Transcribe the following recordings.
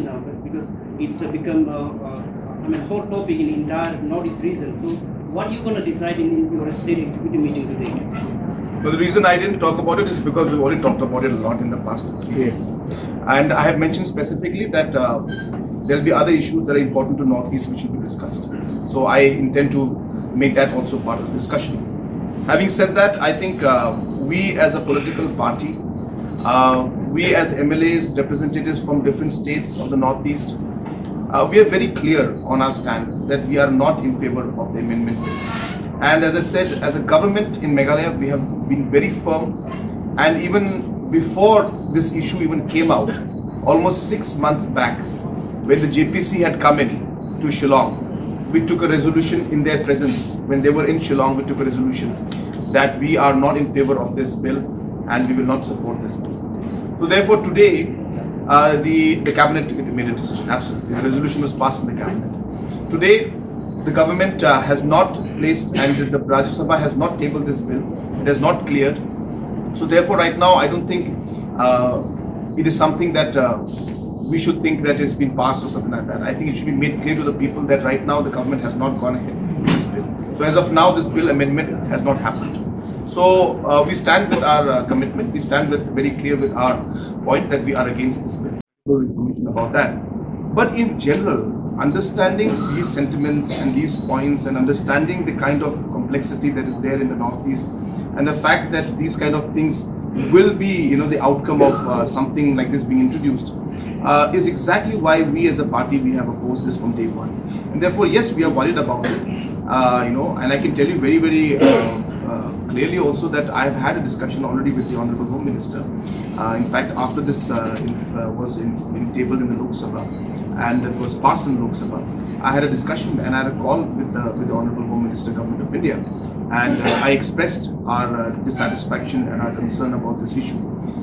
now, because it's become hot topic in the entire Northeast region. So what are you going to decide in your state executive meeting today? Well, the reason I didn't talk about it is because we've already talked about it a lot in the past 3 years. And I have mentioned specifically that there will be other issues that are important to Northeast which will be discussed. So I intend to make that also part of the discussion. Having said that, I think we as a political party, we as MLAs, representatives from different states of the Northeast, we are very clear on our stand that we are not in favor of the amendment bill. And as I said, as a government in Meghalaya, we have been very firm, and even before this issue even came out, almost 6 months back, when the JPC had come in to Shillong, we took a resolution in their presence. When they were in Shillong, we took a resolution that we are not in favor of this bill and we will not support this bill. So therefore today, the cabinet made a decision. Absolutely, the resolution was passed in the cabinet. Today, the government has not placed, and the Rajya Sabha has not tabled this bill. It has not cleared. So therefore, right now, I don't think it is something that we should think that it's been passed or something like that. I think it should be made clear to the people that right now the government has not gone ahead with this bill. So as of now, this bill amendment has not happened. So we stand with our commitment. We stand with very clear with our point that we are against this bill. Information about that. But in general, understanding these sentiments and these points and understanding the kind of complexity that is there in the Northeast and the fact that these kind of things will be, the outcome of something like this being introduced is exactly why we as a party, we have opposed this from day one. And therefore, yes, we are worried about it, and I can tell you very, very clearly also that I have had a discussion already with the Honorable Home Minister. In fact, after this was tabled in the Lok Sabha and it was passed in Lok Sabha, I had a discussion and I had a call with the Honorable Home Minister, Government of India, and I expressed our dissatisfaction and our concern about this issue.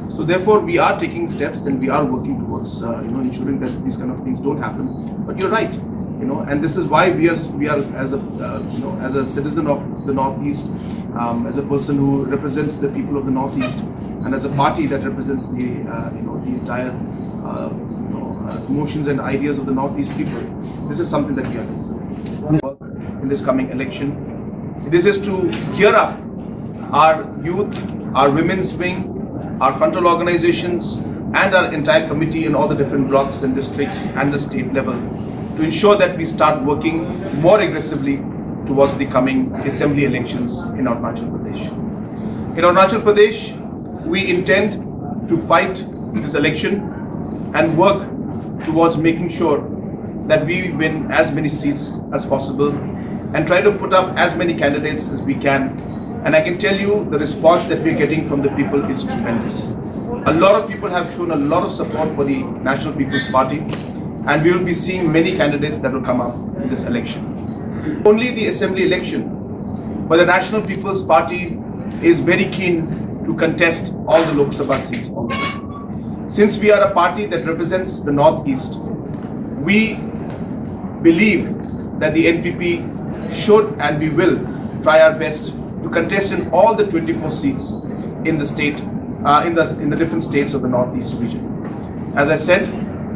So therefore, we are taking steps and we are working towards ensuring that these kind of things don't happen. But you're right, and this is why we are as a citizen of the Northeast, as a person who represents the people of the Northeast, and as a party that represents the the entire emotions and ideas of the Northeast people, this is something that we are concerned in this coming election. This is to gear up our youth, our women's wing, our frontal organizations, and our entire committee in all the different blocks and districts and the state level to ensure that we start working more aggressively towards the coming assembly elections in Arunachal Pradesh. In Arunachal Pradesh, we intend to fight this election and work towards making sure that we win as many seats as possible and try to put up as many candidates as we can. And I can tell you the response that we're getting from the people is tremendous. A lot of people have shown a lot of support for the National People's Party, and we will be seeing many candidates that will come up in this election. Only the assembly election, but the National People's Party is very keen to contest all the Lok Sabha seats also. Since we are a party that represents the Northeast, we believe that the NPP should and we will try our best to contest in all the 24 seats in the state, in the different states of the Northeast region. As I said,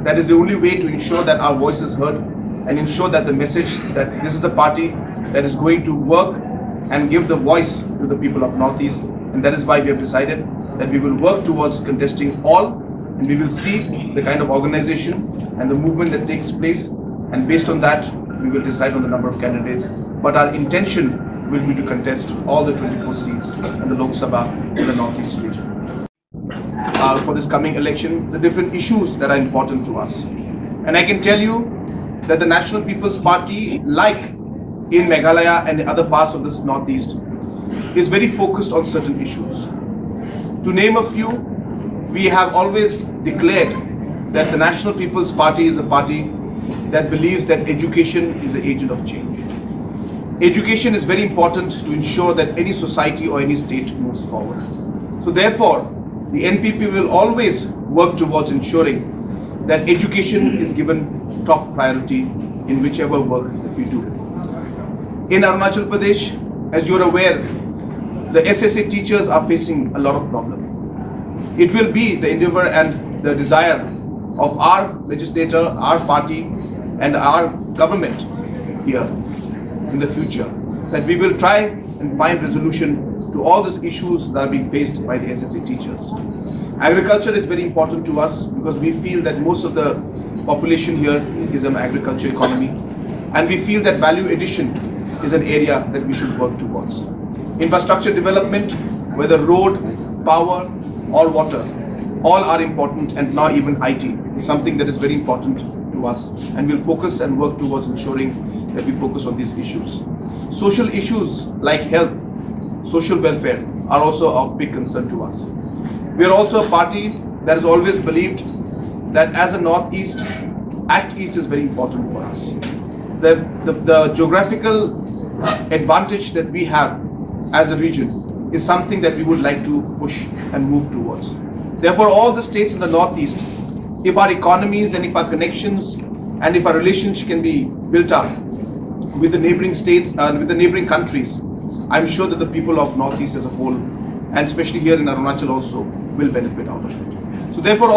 that is the only way to ensure that our voice is heard and ensure that the message that this is a party that is going to work and give the voice to the people of Northeast, and that is why we have decided that we will work towards contesting all, and we will see the kind of organization and the movement that takes place, and based on that we will decide on the number of candidates. But our intention will be to contest all the 24 seats in the Lok Sabha in the Northeast region. For this coming election, the different issues that are important to us. And I can tell you that the National People's Party, like in Meghalaya and other parts of this Northeast, is very focused on certain issues. To name a few, we have always declared that the National People's Party is a party that believes that education is an agent of change. Education is very important to ensure that any society or any state moves forward. So therefore, the NPP will always work towards ensuring that education is given top priority in whichever work that we do. In Arunachal Pradesh, as you're aware, the SSA teachers are facing a lot of problems. It will be the endeavor and the desire of our legislator, our party and our government here in the future, that we will try and find resolution to all these issues that are being faced by the SSC teachers. Agriculture is very important to us because we feel that most of the population here is an agriculture economy, and we feel that value addition is an area that we should work towards. Infrastructure development, whether road, power or water, all are important, and now even IT is something that is very important to us, and we'll focus and work towards ensuring that we focus on these issues. Social issues like health, social welfare are also of big concern to us. We are also a party that has always believed that as a Northeast, Act East is very important for us. The geographical advantage that we have as a region is something that we would like to push and move towards. Therefore, all the states in the Northeast, if our economies and if our connections and if our relations can be built up with the neighboring states and with the neighboring countries, I'm sure that the people of Northeast as a whole, and especially here in Arunachal also, will benefit out of it. So therefore,